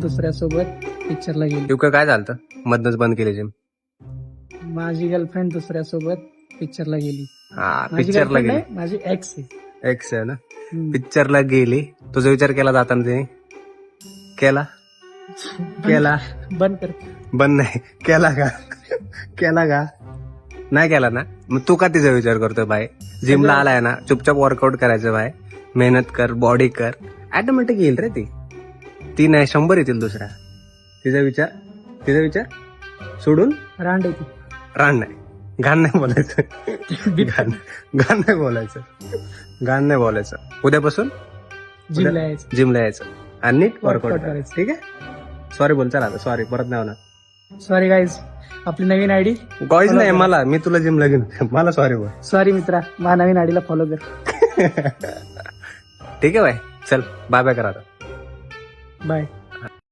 दुसऱ्यासोबत पिक्चरला गेली. नेमकं काय झालं मधनच बंद केली जिम? माझी गर्लफ्रेंड दुसऱ्यासोबत पिक्चरला गेली. हा माझी पिक्चरला girlfriend गेली. नाही, माझी एक्स आहे. एक्स आहे ना. पिक्चरला गेली. तुझा विचार केला जाताना तिने? केला केला बंद कर. बंद नाही केला का? केला का? नाही केला ना. मग तू का तिचा विचार करतोय भाई? जिमला आलाय ना, चुपचाप वर्कआउट करायचं भाई. मेहनत कर, बॉडी कर, ऑटोमॅटिक येईल रे ती नाही 100 येतील दुसऱ्या. तिचा विचार सोडून रांड आहे ती. रान नाही, घाण नाही बोलायचं. घाण नाही बोलायचं. उद्यापासून जिमला यायचं. जिमला यायचं आणि नीट वर्कआउट Workout करायचं. करायचं. ठीक आहे. सॉरी बोल, चला आता सॉरी, परत नाही होणार. सॉरी गाईज, आपली नवीन आयडी. गाईज नाही, मला, मी तुला जिमला घेऊन मला सॉरी बोल. सॉरी मित्रा, माझ्या नवीन आयडीला फॉलो कर. ठीक आहे भाई, चल बाय बाय करा आता. बाय.